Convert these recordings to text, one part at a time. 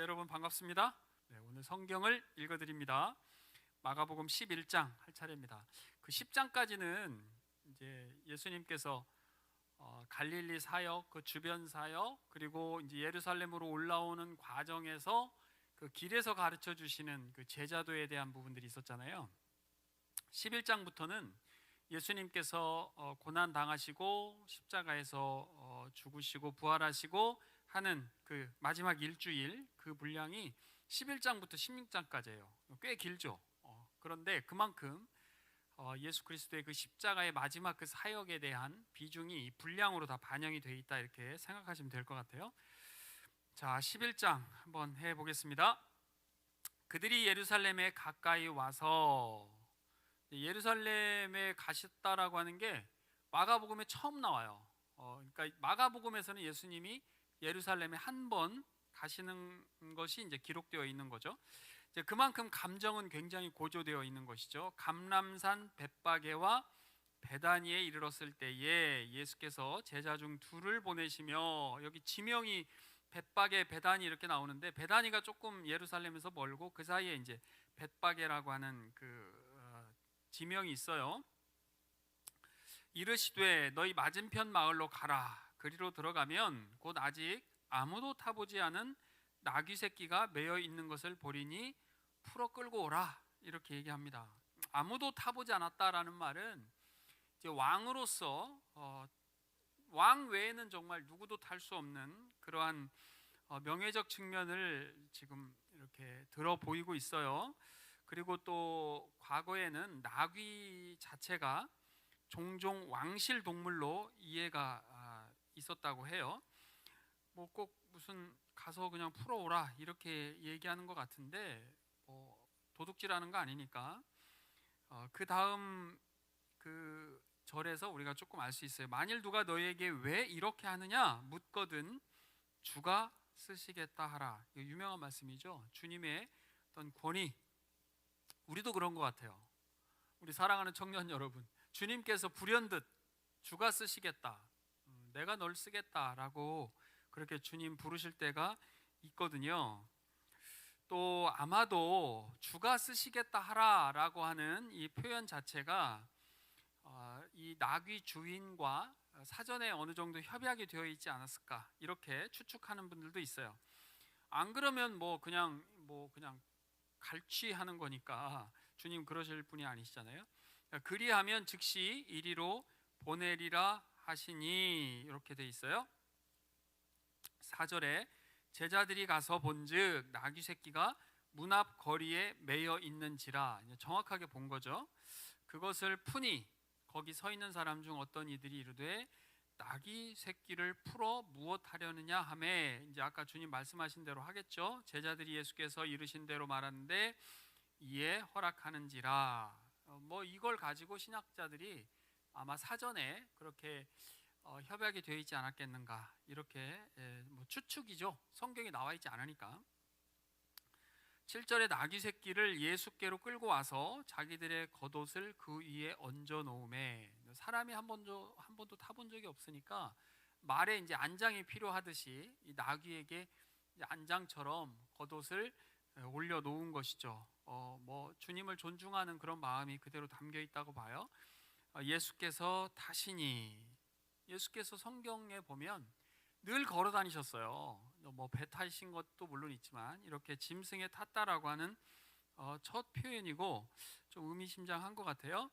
여러분 반갑습니다. 오늘 성경을 읽어드립니다. 마가복음 11장 할 차례입니다. 그 10장까지는 이제 예수님께서 갈릴리 사역, 그 주변 사역, 그리고 이제 예루살렘으로 올라오는 과정에서 그 길에서 가르쳐 주시는 그 제자도에 대한 부분들이 있었잖아요. 11장부터는 예수님께서 고난 당하시고 십자가에서 죽으시고 부활하시고 하는 그 마지막 일주일, 그 분량이 11장부터 16장까지예요. 꽤 길죠. 그런데 그만큼 예수 그리스도의 그 십자가의 마지막 그 사역에 대한 비중이 분량으로 다 반영이 되어 있다, 이렇게 생각하시면 될 것 같아요. 자, 11장 한번 해보겠습니다. 그들이 예루살렘에 가까이 와서, 예루살렘에 가셨다라고 하는 게 마가복음에 처음 나와요. 그러니까 마가복음에서는 예수님이 예루살렘에 한 번 가시는 것이 이제 기록되어 있는 거죠. 이제 그만큼 감정은 굉장히 고조되어 있는 것이죠. 감람산 벳바게와 베다니에 이르렀을 때에 예수께서 제자 중 둘을 보내시며, 여기 지명이 벳바게, 베다니 이렇게 나오는데 베다니가 조금 예루살렘에서 멀고 그 사이에 이제 벳바게라고 하는 그 지명이 있어요. 이르시되 너희 맞은편 마을로 가라. 그리로 들어가면 곧 아직 아무도 타보지 않은 나귀 새끼가 매여 있는 것을 보리니 풀어 끌고 오라, 이렇게 얘기합니다. 아무도 타보지 않았다라는 말은 이제 왕으로서 왕 외에는 정말 누구도 탈 수 없는 그러한 명예적 측면을 지금 이렇게 들어 보이고 있어요. 그리고 또 과거에는 나귀 자체가 종종 왕실 동물로 이해가 있었다고 해요. 뭐 꼭 무슨 가서 그냥 풀어오라 이렇게 얘기하는 것 같은데 도둑질하는 거 아니니까. 그 다음 그 절에서 우리가 조금 알 수 있어요. 만일 누가 너에게 왜 이렇게 하느냐 묻거든 주가 쓰시겠다 하라. 이거 유명한 말씀이죠. 주님의 어떤 권위. 우리도 그런 것 같아요. 우리 사랑하는 청년 여러분, 주님께서 불현듯 주가 쓰시겠다, 내가 널 쓰겠다라고 그렇게 주님 부르실 때가 있거든요. 또 아마도 주가 쓰시겠다 하라라고 하는 이 표현 자체가 이 나귀 주인과 사전에 어느 정도 협약이 되어 있지 않았을까, 이렇게 추측하는 분들도 있어요. 안 그러면 그냥 갈취하는 거니까 주님 그러실 분이 아니시잖아요. 그리하면 즉시 이리로 보내리라 하시니, 이렇게 돼 있어요. 4절에 제자들이 가서 본즉 나귀 새끼가 문 앞 거리에 매여 있는지라, 정확하게 본 거죠. 그것을 푸니 거기 서 있는 사람 중 어떤 이들이 이르되 나귀 새끼를 풀어 무엇하려느냐 하매, 이제 아까 주님 말씀하신 대로 하겠죠. 제자들이 예수께서 이르신 대로 말하는데 이에 허락하는지라. 이걸 가지고 신학자들이 아마 사전에 그렇게 협약이 되어 있지 않았겠는가, 이렇게 추측이죠. 성경에 나와 있지 않으니까. 7절에 나귀 새끼를 예수께로 끌고 와서 자기들의 겉옷을 그 위에 얹어 놓음에, 사람이 한 번도 타본 적이 없으니까 말에 이제 안장이 필요하듯이 이 나귀에게 안장처럼 겉옷을 올려 놓은 것이죠. 주님을 존중하는 그런 마음이 그대로 담겨 있다고 봐요. 예수께서 타시니, 예수께서 성경에 보면 늘 걸어 다니셨어요. 배 타신 것도 물론 있지만 이렇게 짐승에 탔다라고 하는 첫 표현이고 좀 의미심장한 것 같아요.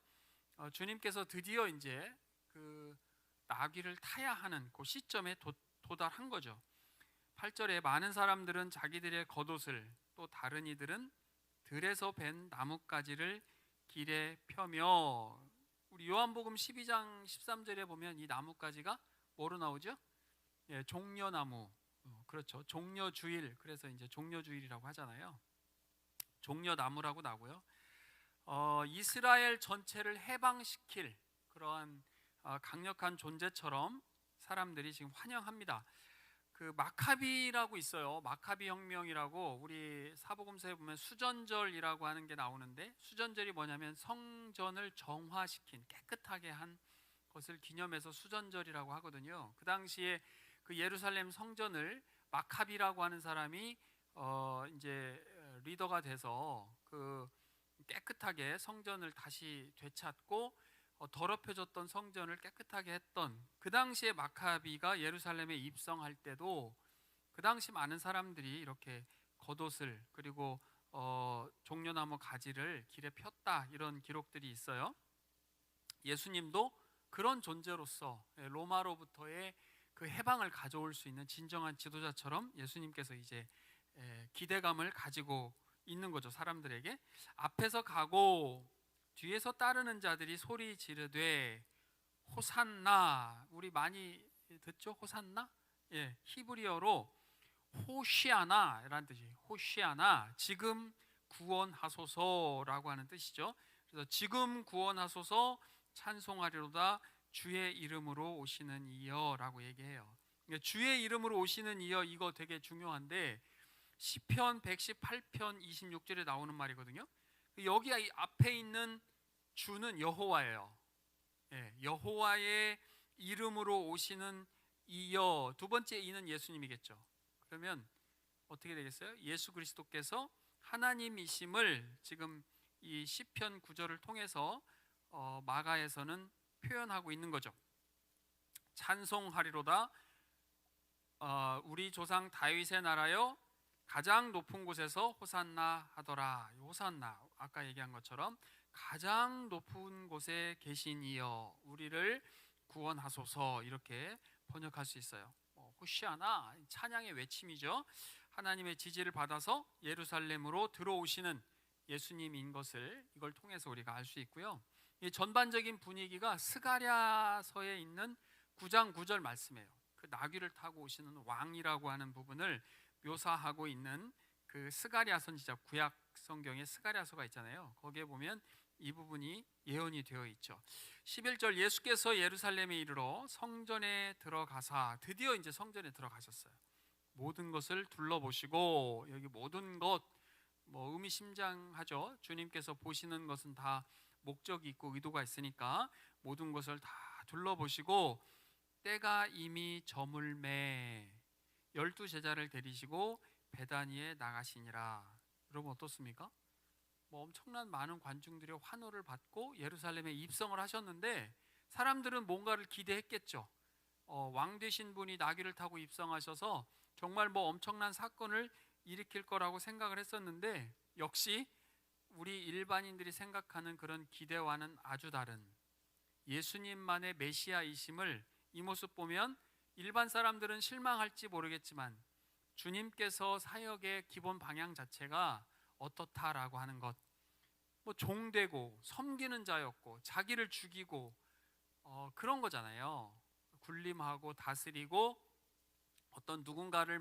주님께서 드디어 이제 그 나귀를 타야 하는 그 시점에 도달한 거죠. 8절에 많은 사람들은 자기들의 겉옷을, 또 다른 이들은 들에서 벤 나뭇가지를 길에 펴며, 우리 요한복음 12장 13절에 보면 이 나뭇가지가 뭐로 나오죠? 종려나무. 그렇죠. 종려주일. 그래서 이제 종려주일이라고 하잖아요. 종려나무라고 나고요. 이스라엘 전체를 해방시킬 그러한 강력한 존재처럼 사람들이 지금 환영합니다. 그 마카비라고 있어요. 마카비 혁명이라고, 우리 사복음서에 보면 수전절이라고 하는 게 나오는데, 수전절이 뭐냐면 성전을 정화시킨, 깨끗하게 한 것을 기념해서 수전절이라고 하거든요. 그 당시에 그 예루살렘 성전을 마카비라고 하는 사람이 이제 리더가 돼서 그 깨끗하게 성전을 다시 되찾고 더럽혀졌던 성전을 깨끗하게 했던 그 당시에 마카비가 예루살렘에 입성할 때도 그 당시 많은 사람들이 이렇게 겉옷을 그리고 종려나무 가지를 길에 폈다 이런 기록들이 있어요. 예수님도 그런 존재로서 로마로부터의 그 해방을 가져올 수 있는 진정한 지도자처럼 예수님께서 이제 기대감을 가지고 있는 거죠. 사람들에게 앞에서 가고 뒤에서 따르는 자들이 소리 지르되 호산나. 우리 많이 듣죠? 호산나? 예, 히브리어로 호시아나라는 뜻이에요. 호시아나, 지금 구원하소서라고 하는 뜻이죠. 그래서 지금 구원하소서, 찬송하리로다 주의 이름으로 오시는 이여라고 얘기해요. 주의 이름으로 오시는 이여, 이거 되게 중요한데 시편 118편 26절에 나오는 말이거든요. 여기 앞에 있는 주는 여호와예요. 여호와의 이름으로 오시는 이여, 두 번째 이는 예수님이겠죠. 그러면 어떻게 되겠어요? 예수 그리스도께서 하나님이심을 지금 이 시편 9절을 통해서 마가에서는 표현하고 있는 거죠. 찬송하리로다 우리 조상 다윗의 나라여 가장 높은 곳에서 호산나 하더라. 호산나, 아까 얘기한 것처럼 가장 높은 곳에 계신 이여 우리를 구원하소서, 이렇게 번역할 수 있어요. 호시아나, 찬양의 외침이죠. 하나님의 지지를 받아서 예루살렘으로 들어오시는 예수님인 것을 이걸 통해서 우리가 알 수 있고요. 이 전반적인 분위기가 스가랴서에 있는 9장 9절 말씀이에요. 그 나귀를 타고 오시는 왕이라고 하는 부분을 묘사하고 있는 그 스가랴 선지자, 구약 성경에 스가랴서가 있잖아요. 거기에 보면 이 부분이 예언이 되어 있죠. 11절, 예수께서 예루살렘에 이르러 성전에 들어가사, 드디어 이제 성전에 들어가셨어요. 모든 것을 둘러보시고, 여기 모든 것 의미심장하죠. 주님께서 보시는 것은 다 목적이 있고 의도가 있으니까 모든 것을 다 둘러보시고 때가 이미 저물매 12제자를 데리시고 베다니에 나가시니라. 여러분 어떻습니까? 엄청난 많은 관중들의 환호를 받고 예루살렘에 입성을 하셨는데 사람들은 뭔가를 기대했겠죠. 왕 되신 분이 나귀를 타고 입성하셔서 정말 엄청난 사건을 일으킬 거라고 생각을 했었는데 역시 우리 일반인들이 생각하는 그런 기대와는 아주 다른 예수님만의 메시아이심을 이 모습 보면 일반 사람들은 실망할지 모르겠지만 주님께서 사역의 기본 방향 자체가 어떻다라고 하는 것, 종되고 섬기는 자였고 자기를 죽이고 그런 거잖아요. 군림하고 다스리고 어떤 누군가를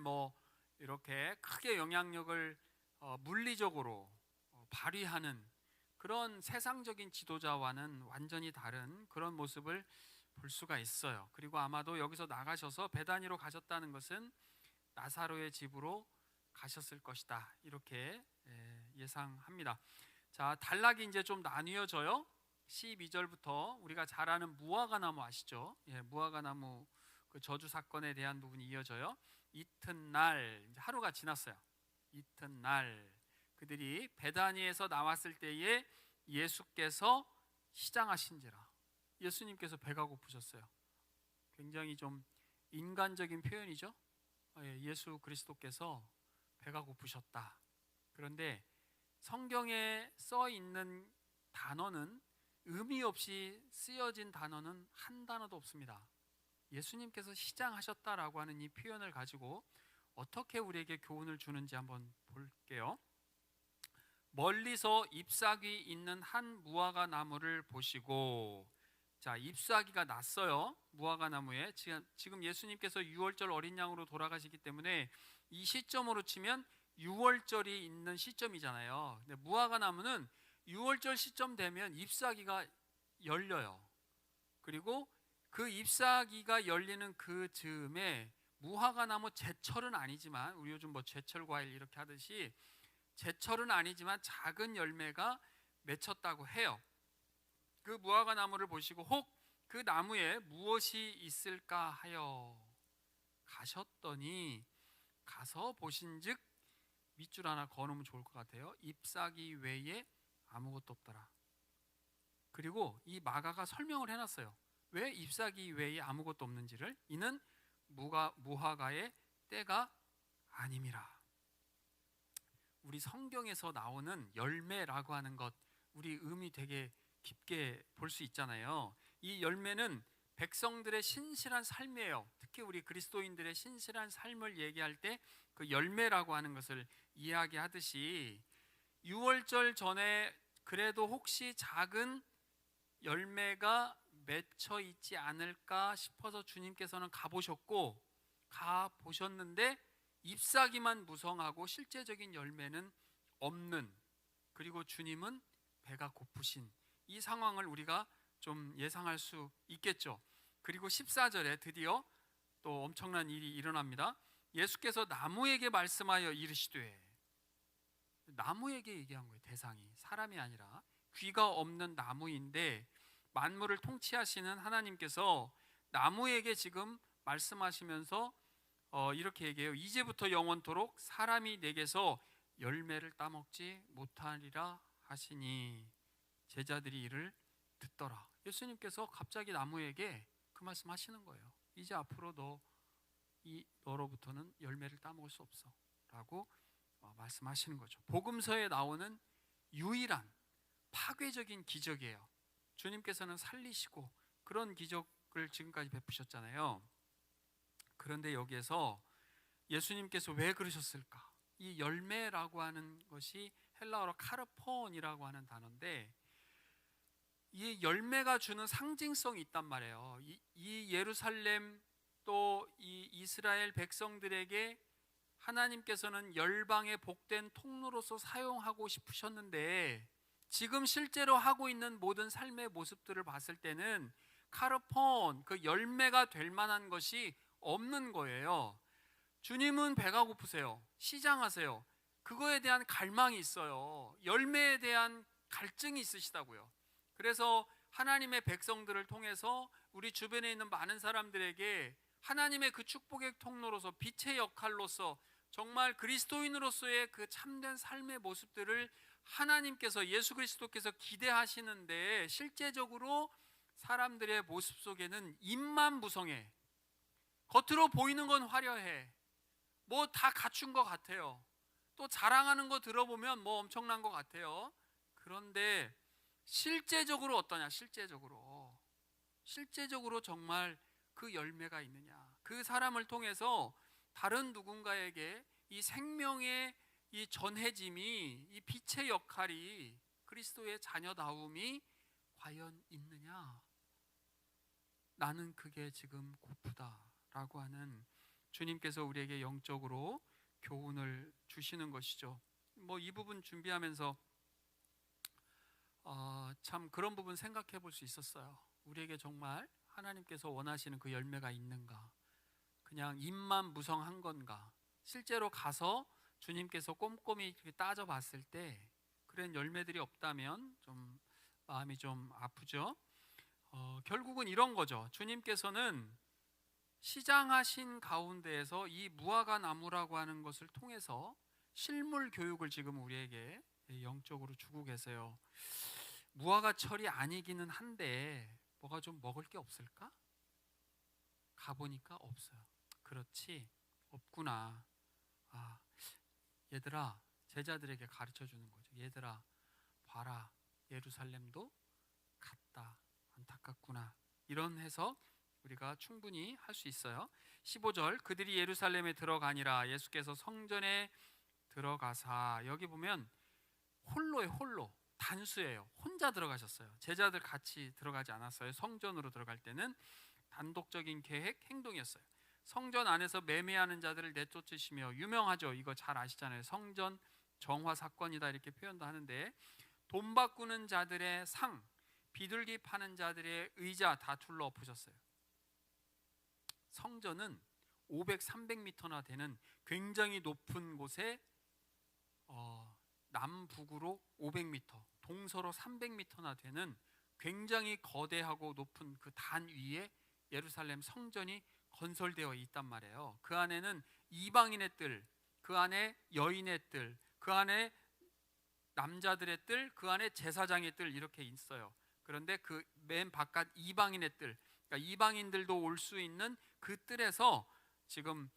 이렇게 크게 영향력을 물리적으로 발휘하는 그런 세상적인 지도자와는 완전히 다른 그런 모습을 볼 수가 있어요. 그리고 아마도 여기서 나가셔서 베다니로 가셨다는 것은 나사로의 집으로 가셨을 것이다, 이렇게 예상합니다. 자, 단락이 이제 좀 나뉘어져요. 12절부터 우리가 잘 아는 무화과나무 아시죠? 무화과나무 그 저주 사건에 대한 부분이 이어져요. 이튿날, 이제 하루가 지났어요. 이튿날 그들이 베다니에서 나왔을 때에 예수께서 시장하신지라. 예수님께서 배가 고프셨어요. 굉장히 좀 인간적인 표현이죠. 예수 그리스도께서 배가 고프셨다. 그런데 성경에 써 있는 단어는 의미 없이 쓰여진 단어는 한 단어도 없습니다. 예수님께서 시장하셨다라고 하는 이 표현을 가지고 어떻게 우리에게 교훈을 주는지 한번 볼게요. 멀리서 잎사귀 있는 한 무화과 나무를 보시고, 자, 잎사귀가 났어요. 무화과 나무에. 지금 예수님께서 6월절 어린 양으로 돌아가시기 때문에 이 시점으로 치면 6월절이 있는 시점이잖아요. 근데 무화과 나무는 6월절 시점 되면 잎사귀가 열려요. 그리고 그 잎사귀가 열리는 그 즈음에 무화과 나무 제철은 아니지만, 우리 요즘 제철 과일 이렇게 하듯이 제철은 아니지만 작은 열매가 맺혔다고 해요. 그 무화과 나무를 보시고 혹 그 나무에 무엇이 있을까 하여 가셨더니 가서 보신즉 밑줄 하나 그어놓으면 좋을 것 같아요. 잎사귀 외에 아무것도 없더라. 그리고 이 마가가 설명을 해놨어요. 왜 잎사귀 외에 아무것도 없는지를. 이는 무화과의 때가 아님이라. 우리 성경에서 나오는 열매라고 하는 것, 우리 의미 되게 깊게 볼 수 있잖아요. 이 열매는 백성들의 신실한 삶이에요. 특히 우리 그리스도인들의 신실한 삶을 얘기할 때 그 열매라고 하는 것을 이야기하듯이, 유월절 전에 그래도 혹시 작은 열매가 맺혀 있지 않을까 싶어서 주님께서는 가보셨는데 잎사귀만 무성하고 실제적인 열매는 없는, 그리고 주님은 배가 고프신 이 상황을 우리가 좀 예상할 수 있겠죠. 그리고 14절에 드디어 또 엄청난 일이 일어납니다. 예수께서 나무에게 말씀하여 이르시되, 나무에게 얘기한 거예요. 대상이 사람이 아니라 귀가 없는 나무인데, 만물을 통치하시는 하나님께서 나무에게 지금 말씀하시면서 이렇게 얘기해요. 이제부터 영원토록 사람이 내게서 열매를 따먹지 못하리라 하시니 제자들이 이를 듣더라. 예수님께서 갑자기 나무에게 그 말씀 하시는 거예요. 이제 앞으로 너로부터는 열매를 따먹을 수 없어 라고 말씀하시는 거죠. 복음서에 나오는 유일한 파괴적인 기적이에요. 주님께서는 살리시고 그런 기적을 지금까지 베푸셨잖아요. 그런데 여기에서 예수님께서 왜 그러셨을까? 이 열매라고 하는 것이 헬라어로 카르폰이라고 하는 단어인데, 이 열매가 주는 상징성이 있단 말이에요. 이 예루살렘 또 이 이스라엘 백성들에게 하나님께서는 열방의 복된 통로로서 사용하고 싶으셨는데, 지금 실제로 하고 있는 모든 삶의 모습들을 봤을 때는 카르폰, 그 열매가 될 만한 것이 없는 거예요. 주님은 배가 고프세요. 시장하세요. 그거에 대한 갈망이 있어요. 열매에 대한 갈증이 있으시다고요. 그래서 하나님의 백성들을 통해서 우리 주변에 있는 많은 사람들에게 하나님의 그 축복의 통로로서, 빛의 역할로서, 정말 그리스도인으로서의 그 참된 삶의 모습들을 하나님께서, 예수 그리스도께서 기대하시는데, 실제적으로 사람들의 모습 속에는 잎만 무성해. 겉으로 보이는 건 화려해. 뭐 다 갖춘 것 같아요. 또 자랑하는 거 들어보면 뭐 엄청난 것 같아요. 그런데 실제적으로 어떠냐? 실제적으로 정말 그 열매가 있느냐? 그 사람을 통해서 다른 누군가에게 이 생명의 이 전해짐이, 이 빛의 역할이, 그리스도의 자녀다움이 과연 있느냐? 나는 그게 지금 고프다라고 하는, 주님께서 우리에게 영적으로 교훈을 주시는 것이죠. 뭐 이 부분 준비하면서 참 그런 부분 생각해 볼 수 있었어요. 우리에게 정말 하나님께서 원하시는 그 열매가 있는가? 그냥 입만 무성한 건가? 실제로 가서 주님께서 꼼꼼히 따져봤을 때 그런 열매들이 없다면 좀 마음이 좀 아프죠. 결국은 이런 거죠. 주님께서는 시장하신 가운데에서 이 무화과 나무라고 하는 것을 통해서 실물 교육을 지금 우리에게 영적으로 주고 계세요. 무화과철이 아니기는 한데 뭐가 좀 먹을 게 없을까? 가보니까 없어요. 그렇지, 없구나. 얘들아, 제자들에게 가르쳐 주는 거죠. 얘들아, 봐라, 예루살렘도 같다. 안타깝구나. 이런 해석 우리가 충분히 할 수 있어요. 15절, 그들이 예루살렘에 들어가니라. 예수께서 성전에 들어가사, 여기 보면 홀로예요. 홀로, 단수예요. 혼자 들어가셨어요. 제자들 같이 들어가지 않았어요. 성전으로 들어갈 때는 단독적인 계획, 행동이었어요. 성전 안에서 매매하는 자들을 내쫓으시며, 유명하죠. 이거 잘 아시잖아요. 성전 정화 사건이다 이렇게 표현도 하는데, 돈 바꾸는 자들의 상, 비둘기 파는 자들의 의자 다 둘러 엎으셨어요. 성전은 500, 300m나 되는 굉장히 높은 곳에 남북으로 500m, 동서로 300m나 되는 굉장히 거대하고 높은 그 단 위에 예루살렘 성전이 건설되어 있단 말이에요. 그 안에는 이방인의 뜰, 그 안에 여인의 뜰, 그 안에 남자들의 뜰, 그 안에 제사장의 뜰 이렇게 있어요. 그런데 그 맨 바깥 이방인의 뜰, 그러니까 이방인들도 올 수 있는 그 뜰에서 지금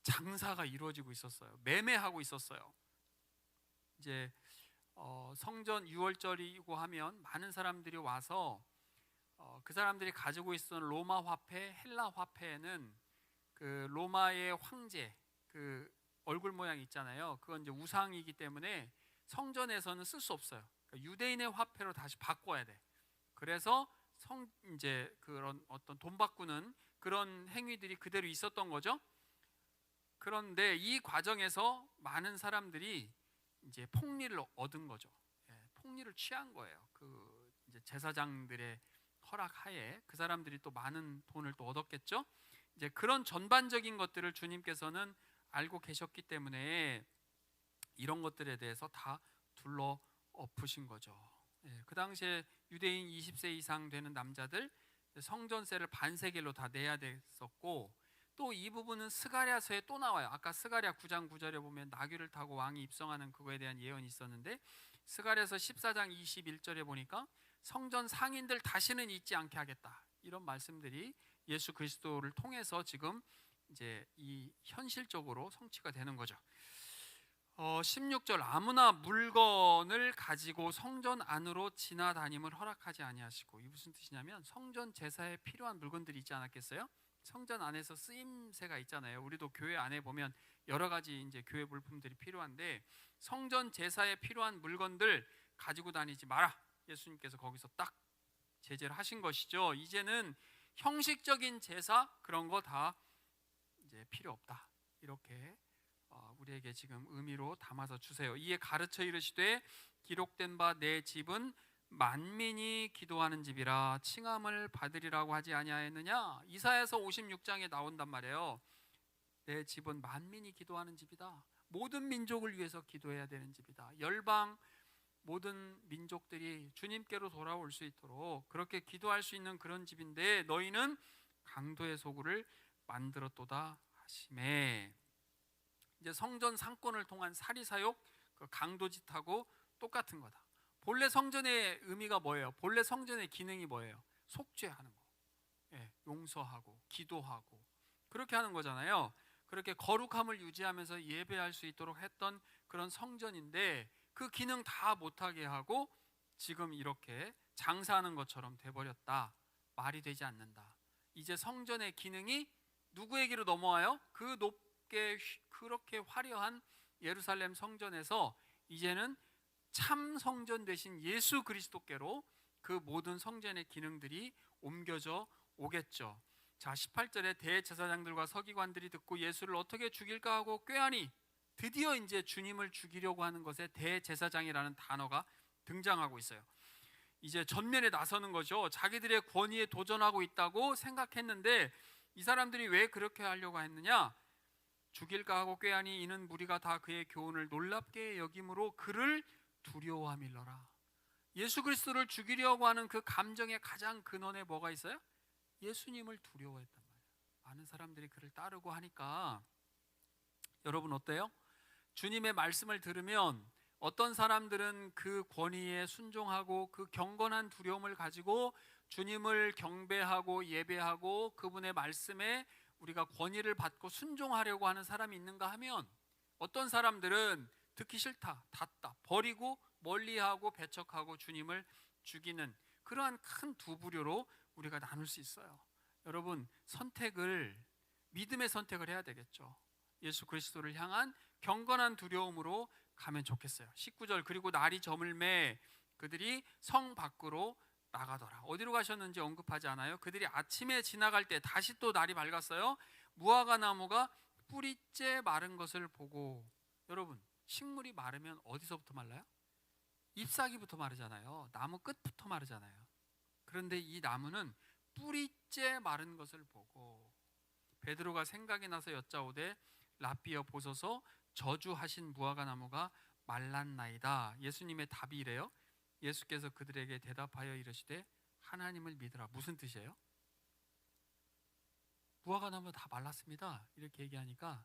장사가 이루어지고 있었어요. 매매하고 있었어요. 이제 성전 유월절이고 하면 많은 사람들이 와서 그 사람들이 가지고 있었던 로마 화폐, 헬라 화폐에는 그 로마의 황제 그 얼굴 모양 있잖아요. 그건 이제 우상이기 때문에 성전에서는 쓸 수 없어요. 그러니까 유대인의 화폐로 다시 바꿔야 돼. 그래서 이제 그런 어떤 돈 바꾸는 그런 행위들이 그대로 있었던 거죠. 그런데 이 과정에서 많은 사람들이 이제 폭리를 얻은 거죠. 폭리를 취한 거예요. 그 이제 제사장들의 허락하에 그 사람들이 또 많은 돈을 또 얻었겠죠. 이제 그런 전반적인 것들을 주님께서는 알고 계셨기 때문에 이런 것들에 대해서 다 둘러 엎으신 거죠. 그 당시에 유대인 20세 이상 되는 남자들 성전세를 반세겔로 다 내야 됐었고, 또 이 부분은 스가랴서에 또 나와요. 아까 스가랴 9장 9절에 보면 나귀를 타고 왕이 입성하는 그거에 대한 예언이 있었는데, 스가랴서 14장 21절에 보니까 성전 상인들 다시는 잊지 않게 하겠다, 이런 말씀들이 예수 그리스도를 통해서 지금 이제 이 현실적으로 성취가 되는 거죠. 16절 아무나 물건을 가지고 성전 안으로 지나다님을 허락하지 아니하시고, 이 무슨 뜻이냐면 성전 제사에 필요한 물건들이 있지 않았겠어요? 성전 안에서 쓰임새가 있잖아요. 우리도 교회 안에 보면 여러 가지 이제 교회 물품들이 필요한데, 성전 제사에 필요한 물건들 가지고 다니지 마라, 예수님께서 거기서 딱 제재를 하신 것이죠. 이제는 형식적인 제사 그런 거 다 이제 필요 없다, 이렇게 우리에게 지금 의미로 담아서 주세요. 이에 가르쳐 이르시되 기록된 바 내 집은 만민이 기도하는 집이라 칭함을 받으리라고 하지 아니하였느냐. 이사야서 56장에 나온단 말이에요. 내 집은 만민이 기도하는 집이다. 모든 민족을 위해서 기도해야 되는 집이다. 열방 모든 민족들이 주님께로 돌아올 수 있도록 그렇게 기도할 수 있는 그런 집인데, 너희는 강도의 소굴을 만들었도다 하시매. 이제 성전 상권을 통한 사리사욕, 그 강도짓하고 똑같은 거다. 본래 성전의 의미가 뭐예요? 본래 성전의 기능이 뭐예요? 속죄하는 거, 용서하고 기도하고 그렇게 하는 거잖아요. 그렇게 거룩함을 유지하면서 예배할 수 있도록 했던 그런 성전인데, 그 기능 다 못하게 하고 지금 이렇게 장사하는 것처럼 돼버렸다. 말이 되지 않는다. 이제 성전의 기능이 누구에게로 넘어와요? 그 높게 그렇게 화려한 예루살렘 성전에서 이제는 참 성전 되신 예수 그리스도께로 그 모든 성전의 기능들이 옮겨져 오겠죠. 자, 18절에 대제사장들과 서기관들이 듣고 예수를 어떻게 죽일까 하고 꾀하니, 드디어 이제 주님을 죽이려고 하는 것에 대제사장이라는 단어가 등장하고 있어요. 이제 전면에 나서는 거죠. 자기들의 권위에 도전하고 있다고 생각했는데, 이 사람들이 왜 그렇게 하려고 했느냐? 죽일까 하고 꾀하니 이는 무리가 다 그의 교훈을 놀랍게 여김으로 그를 두려워함일러라. 예수 그리스도를 죽이려고 하는 그 감정의 가장 근원에 뭐가 있어요? 예수님을 두려워했단 말이에요. 많은 사람들이 그를 따르고 하니까. 여러분 어때요? 주님의 말씀을 들으면 어떤 사람들은 그 권위에 순종하고 그 경건한 두려움을 가지고 주님을 경배하고 예배하고 그분의 말씀에 우리가 권위를 받고 순종하려고 하는 사람이 있는가 하면, 어떤 사람들은 듣기 싫다, 닫다, 버리고 멀리하고 배척하고 주님을 죽이는 그러한 큰 두 부류로 우리가 나눌 수 있어요. 여러분, 선택을, 믿음의 선택을 해야 되겠죠. 예수 그리스도를 향한 경건한 두려움으로 가면 좋겠어요. 19절 그리고 날이 저물매 그들이 성 밖으로 나가더라. 어디로 가셨는지 언급하지 않아요. 그들이 아침에 지나갈 때 다시 또 날이 밝았어요. 무화과 나무가 뿌리째 마른 것을 보고. 여러분, 식물이 마르면 어디서부터 말라요? 잎사귀부터 마르잖아요. 나무 끝부터 마르잖아요. 그런데 이 나무는 뿌리째 마른 것을 보고 베드로가 생각이 나서 여짜오되 라삐어 보소서 저주하신 무화과 나무가 말랐나이다. 예수님의 답이 이래요. 예수께서 그들에게 대답하여 이르시되 하나님을 믿으라. 무슨 뜻이에요? 무화과 나무 다 말랐습니다, 이렇게 얘기하니까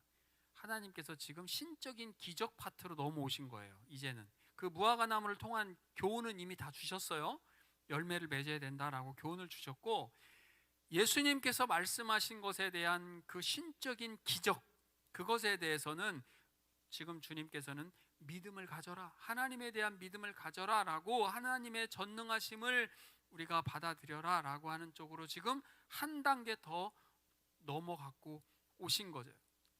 하나님께서 지금 신적인 기적 파트로 넘어오신 거예요. 이제는 그 무화과 나무를 통한 교훈은 이미 다 주셨어요. 열매를 맺어야 된다라고 교훈을 주셨고, 예수님께서 말씀하신 것에 대한 그 신적인 기적, 그것에 대해서는 지금 주님께서는 믿음을 가져라, 하나님에 대한 믿음을 가져라 라고, 하나님의 전능하심을 우리가 받아들여라 라고 하는 쪽으로 지금 한 단계 더 넘어갖고 오신 거죠.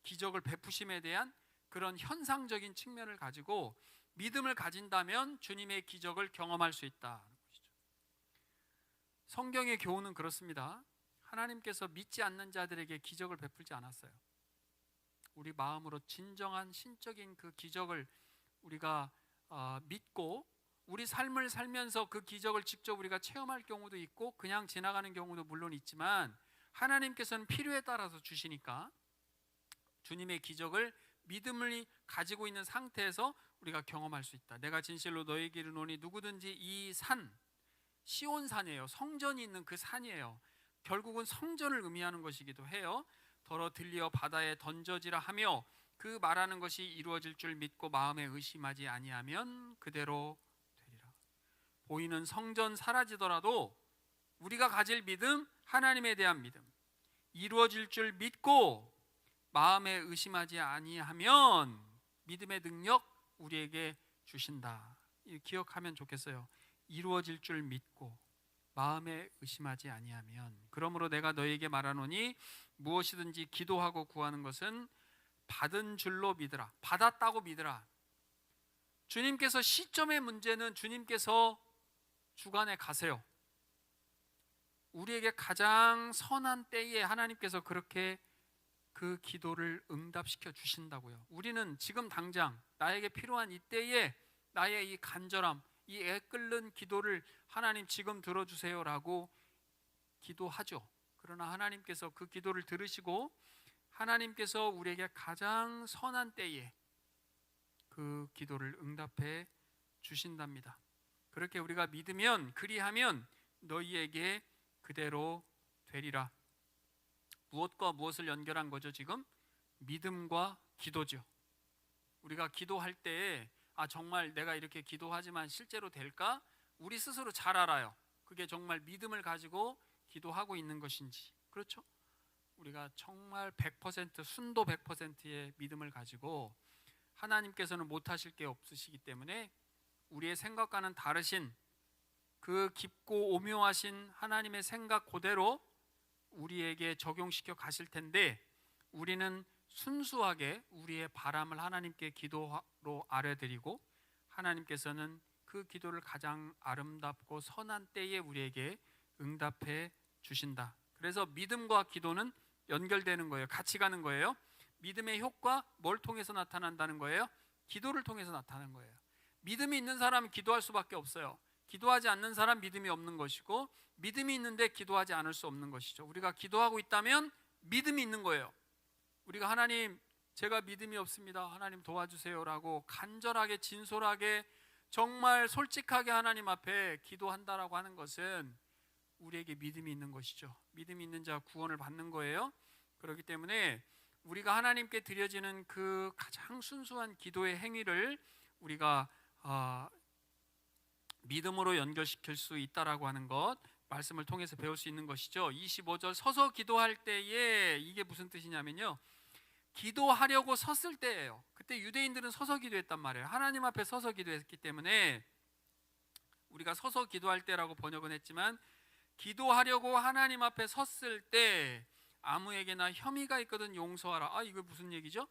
기적을 베푸심에 대한 그런 현상적인 측면을 가지고 믿음을 가진다면 주님의 기적을 경험할 수 있다는 것이죠. 성경의 교훈은 그렇습니다. 하나님께서 믿지 않는 자들에게 기적을 베풀지 않았어요. 우리 마음으로 진정한 신적인 그 기적을 우리가 믿고 우리 삶을 살면서 그 기적을 직접 우리가 체험할 경우도 있고 그냥 지나가는 경우도 물론 있지만, 하나님께서는 필요에 따라서 주시니까 주님의 기적을 믿음을 가지고 있는 상태에서 우리가 경험할 수 있다. 내가 진실로 너에게 이르노니 누구든지 이 산, 시온산이에요. 성전이 있는 그 산이에요. 결국은 성전을 의미하는 것이기도 해요. 더러 들리어 바다에 던져지라 하며 그 말하는 것이 이루어질 줄 믿고 마음에 의심하지 아니하면 그대로 되리라. 보이는 성전 사라지더라도 우리가 가질 믿음, 하나님에 대한 믿음, 이루어질 줄 믿고 마음에 의심하지 아니하면 믿음의 능력 우리에게 주신다. 기억하면 좋겠어요. 이루어질 줄 믿고 마음에 의심하지 아니하면, 그러므로 내가 너에게 말하노니 무엇이든지 기도하고 구하는 것은 받은 줄로 믿으라. 받았다고 믿으라. 주님께서 시점의 문제는 주님께서 주관에 가세요. 우리에게 가장 선한 때에 하나님께서 그렇게 그 기도를 응답시켜 주신다고요. 우리는 지금 당장 나에게 필요한 이때에 나의 이 간절함, 이 애끓는 기도를 하나님 지금 들어주세요라고 기도하죠. 그러나 하나님께서 그 기도를 들으시고 하나님께서 우리에게 가장 선한 때에 그 기도를 응답해 주신답니다. 그렇게 우리가 믿으면, 그리하면 너희에게 그대로 되리라. 무엇과 무엇을 연결한 거죠? 지금 믿음과 기도죠. 우리가 기도할 때 정말 내가 이렇게 기도하지만 실제로 될까? 우리 스스로 잘 알아요. 그게 정말 믿음을 가지고 기도하고 있는 것인지. 그렇죠? 우리가 정말 100% 순도 100%의 믿음을 가지고 하나님께서는 못하실 게 없으시기 때문에 우리의 생각과는 다르신 그 깊고 오묘하신 하나님의 생각 그대로 우리에게 적용시켜 가실 텐데, 우리는 순수하게 우리의 바람을 하나님께 기도로 아뢰드리고 하나님께서는 그 기도를 가장 아름답고 선한 때에 우리에게 응답해 주신다. 그래서 믿음과 기도는 연결되는 거예요. 같이 가는 거예요. 믿음의 효과 뭘 통해서 나타난다는 거예요? 기도를 통해서 나타나는 거예요. 믿음이 있는 사람은 기도할 수밖에 없어요. 기도하지 않는 사람 믿음이 없는 것이고, 믿음이 있는데 기도하지 않을 수 없는 것이죠. 우리가 기도하고 있다면 믿음이 있는 거예요. 우리가 하나님, 제가 믿음이 없습니다, 하나님 도와주세요라고 간절하게 진솔하게 정말 솔직하게 하나님 앞에 기도한다라고 하는 것은 우리에게 믿음이 있는 것이죠. 믿음이 있는 자 구원을 받는 거예요. 그렇기 때문에 우리가 하나님께 드려지는 그 가장 순수한 기도의 행위를 우리가 믿음으로 연결시킬 수 있다라고 하는 것, 말씀을 통해서 배울 수 있는 것이죠. 25절 서서 기도할 때에, 이게 무슨 뜻이냐면요, 기도하려고 섰을 때예요. 그때 유대인들은 서서 기도했단 말이에요. 하나님 앞에 서서 기도했기 때문에 우리가 서서 기도할 때라고 번역은 했지만, 기도하려고 하나님 앞에 섰을 때 아무에게나 혐의가 있거든 용서하라. 이거 무슨 얘기죠?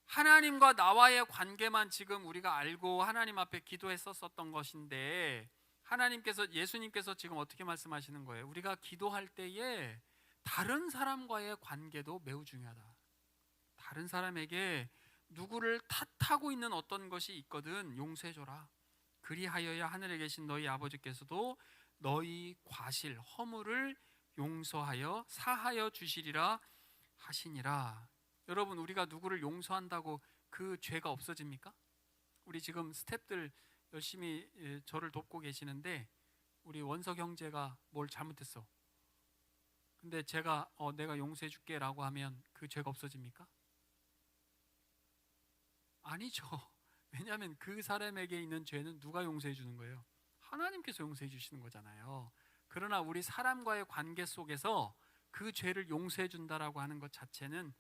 하나님과 나와의 관계만 지금 우리가 알고 하나님 앞에 기도했었던 것인데, 하나님께서, 예수님께서 지금 어떻게 말씀하시는 거예요? 우리가 기도할 때에 다른 사람과의 관계도 매우 중요하다. 다른 사람에게 누구를 탓하고 있는 어떤 것이 있거든 용서해줘라. 그리하여야 하늘에 계신 너희 아버지께서도 너희 과실, 허물을 용서하여 사하여 주시리라 하시니라. 여러분, 우리가 누구를 용서한다고 그 죄가 없어집니까? 우리 지금 스태프들 열심히 저를 돕고 계시는데, 우리 원석 형제가 뭘 잘못했어. 근데 제가 내가 용서해 줄게 라고 하면 그 죄가 없어집니까? 아니죠. 왜냐하면 그 사람에게 있는 죄는 누가 용서해 주는 거예요? 하나님께서 용서해 주시는 거잖아요. 그러나 우리 사람과의 관계 속에서 그 죄를 용서해 준다라고 하는 것 자체는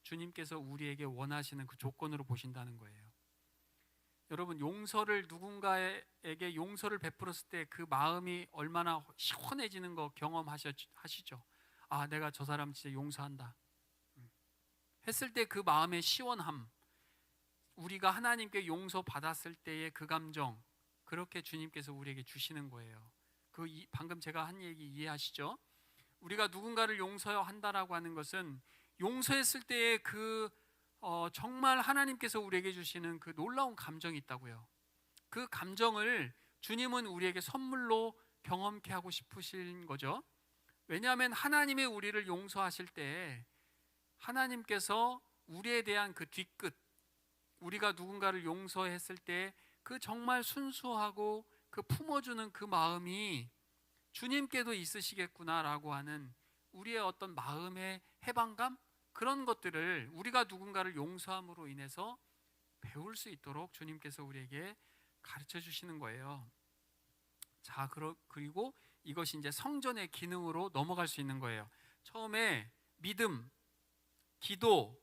주님께서 우리에게 원하시는 그 조건으로 보신다는 거예요. 여러분, 용서를 누군가에게 용서를 베풀었을 때 그 마음이 얼마나 시원해지는 거 경험하시죠? 아, 내가 저 사람 진짜 용서한다 했을 때 그 마음의 시원함, 우리가 하나님께 용서 받았을 때의 그 감정, 그렇게 주님께서 우리에게 주시는 거예요. 방금 제가 한 얘기 이해하시죠? 우리가 누군가를 용서한다라고 하는 것은 용서했을 때의 정말 하나님께서 우리에게 주시는 그 놀라운 감정이 있다고요. 그 감정을 주님은 우리에게 선물로 경험케 하고 싶으신 거죠. 왜냐하면 하나님의 우리를 용서하실 때 하나님께서 우리에 대한 그 뒤끝, 우리가 누군가를 용서했을 때 그 정말 순수하고 그 품어주는 그 마음이 주님께도 있으시겠구나라고 하는 우리의 어떤 마음의 해방감, 그런 것들을 우리가 누군가를 용서함으로 인해서 배울 수 있도록 주님께서 우리에게 가르쳐 주시는 거예요. 자, 그리고 이것이 이제 성전의 기능으로 넘어갈 수 있는 거예요. 처음에 믿음, 기도,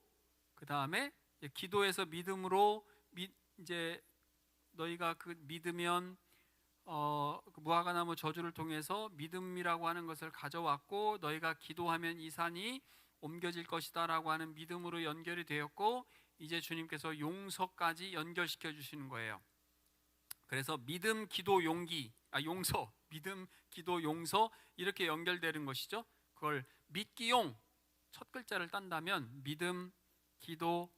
그 다음에 기도에서 믿음으로 이제 너희가 그 믿으면 무화과나무 저주를 통해서 믿음이라고 하는 것을 가져왔고, 너희가 기도하면 이 산이 옮겨질 것이다라고 하는 믿음으로 연결이 되었고, 이제 주님께서 용서까지 연결시켜 주시는 거예요. 그래서 믿음, 기도, 용서, 믿음, 기도, 용서 이렇게 연결되는 것이죠. 그걸 믿기용, 첫 글자를 딴다면 믿음, 기도,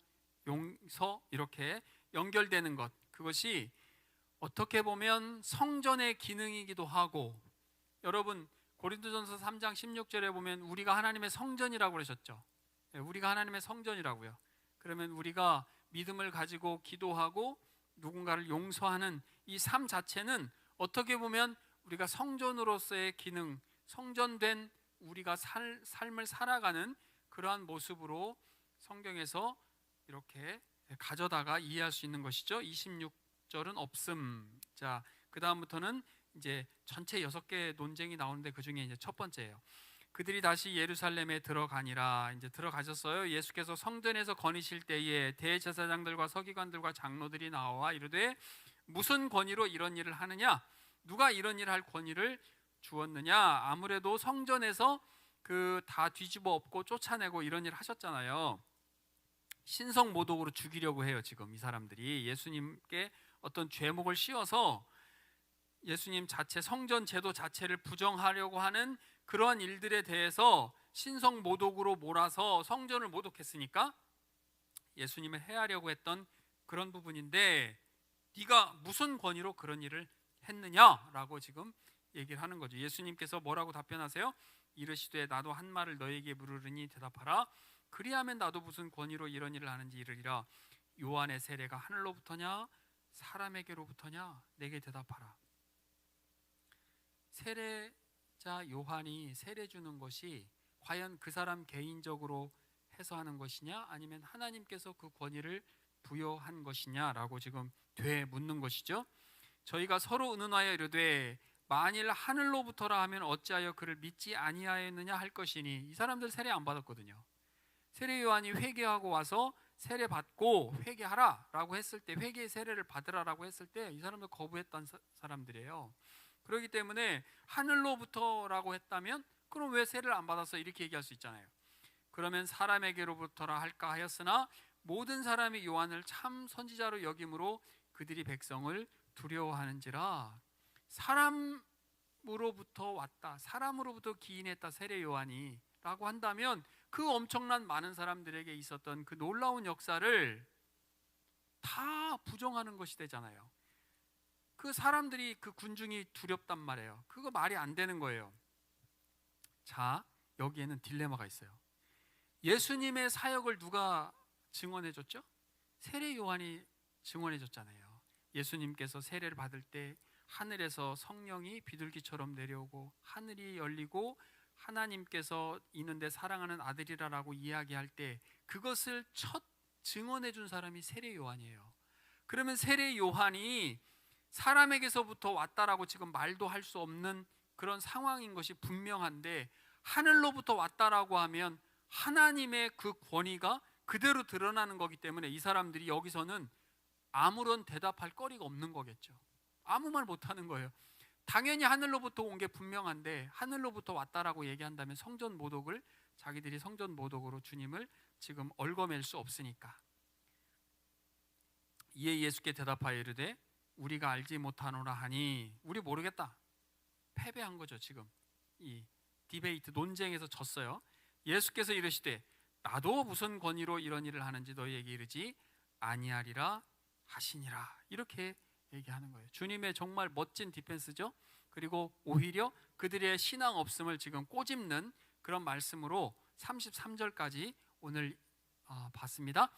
용서 이렇게 연결되는 것, 그것이 어떻게 보면 성전의 기능이기도 하고, 여러분 고린도전서 3장 16절에 보면 우리가 하나님의 성전이라고 그러셨죠. 우리가 하나님의 성전이라고요. 그러면 우리가 믿음을 가지고 기도하고 누군가를 용서하는 이 삶 자체는 어떻게 보면 우리가 성전으로서의 기능, 성전된 우리가 삶을 살아가는 그러한 모습으로 성경에서 이렇게 가져다가 이해할 수 있는 것이죠. 26절은 없음. 자, 그 다음부터는 이제 전체 6개의 논쟁이 나오는데 그 중에 이제 첫 번째예요. 그들이 다시 예루살렘에 들어가니라. 이제 들어가셨어요. 예수께서 성전에서 거니실 때에 대제사장들과 서기관들과 장로들이 나와 이르되 무슨 권위로 이런 일을 하느냐? 누가 이런 일을 할 권위를 주었느냐? 아무래도 성전에서 다 뒤집어 엎고 쫓아내고 이런 일을 하셨잖아요. 신성모독으로 죽이려고 해요. 지금 이 사람들이 예수님께 어떤 죄목을 씌워서 예수님 자체, 성전 제도 자체를 부정하려고 하는 그러한 일들에 대해서 신성모독으로 몰아서 성전을 모독했으니까 예수님을 해하려고 했던 그런 부분인데, 네가 무슨 권위로 그런 일을 했느냐라고 지금 얘기를 하는 거죠. 예수님께서 뭐라고 답변하세요? 이르시되 나도 한 말을 너에게 물으리니 대답하라. 그리하면 나도 무슨 권위로 이런 일을 하는지 이르리라. 요한의 세례가 하늘로부터냐 사람에게로부터냐? 내게 대답하라. 세례자 요한이 세례 주는 것이 과연 그 사람 개인적으로 해서 하는 것이냐, 아니면 하나님께서 그 권위를 부여한 것이냐라고 지금 되묻는 것이죠. 저희가 서로 의논하여 이르되 만일 하늘로부터라 하면 어찌하여 그를 믿지 아니하였느냐 할 것이니, 이 사람들 세례 안 받았거든요. 세례 요한이 회개하고 와서 세례 받고 회개하라 라고 했을 때, 회개의 세례를 받으라라고 했을 때 이 사람들 거부했던 사람들이에요. 그렇기 때문에 하늘로부터라고 했다면 그럼 왜 세례를 안 받았어? 이렇게 얘기할 수 있잖아요. 그러면 사람에게로부터라 할까 하였으나 모든 사람이 요한을 참 선지자로 여김으로 그들이 백성을 두려워하는지라. 사람으로부터 왔다, 사람으로부터 기인했다 세례 요한이 라고 한다면 그 엄청난 많은 사람들에게 있었던 그 놀라운 역사를 다 부정하는 것이 되잖아요. 그 사람들이, 그 군중이 두렵단 말이에요. 그거 말이 안 되는 거예요. 자, 여기에는 딜레마가 있어요. 예수님의 사역을 누가 증언해 줬죠? 세례 요한이 증언해 줬잖아요. 예수님께서 세례를 받을 때 하늘에서 성령이 비둘기처럼 내려오고 하늘이 열리고 하나님께서 있는데 사랑하는 아들이라고 이야기할 때 그것을 첫 증언해 준 사람이 세례 요한이에요. 그러면 세례 요한이 사람에게서부터 왔다라고 지금 말도 할 수 없는 그런 상황인 것이 분명한데, 하늘로부터 왔다라고 하면 하나님의 그 권위가 그대로 드러나는 거기 때문에 이 사람들이 여기서는 아무런 대답할 거리가 없는 거겠죠. 아무 말 못하는 거예요. 당연히 하늘로부터 온 게 분명한데 하늘로부터 왔다라고 얘기한다면 성전 모독을, 자기들이 성전 모독으로 주님을 지금 얽어맬 수 없으니까. 이에 예수께 대답하여 이르되 우리가 알지 못하노라 하니, 우리 모르겠다. 패배한 거죠. 지금 이 디베이트 논쟁에서 졌어요. 예수께서 이르시되 나도 무슨 권위로 이런 일을 하는지 너희에게 이르지 아니하리라 하시니라. 이렇게 얘기하는 거예요. 주님의 정말 멋진 디펜스죠. 그리고 오히려 그들의 신앙 없음을 지금 꼬집는 그런 말씀으로 33절까지 오늘 봤습니다.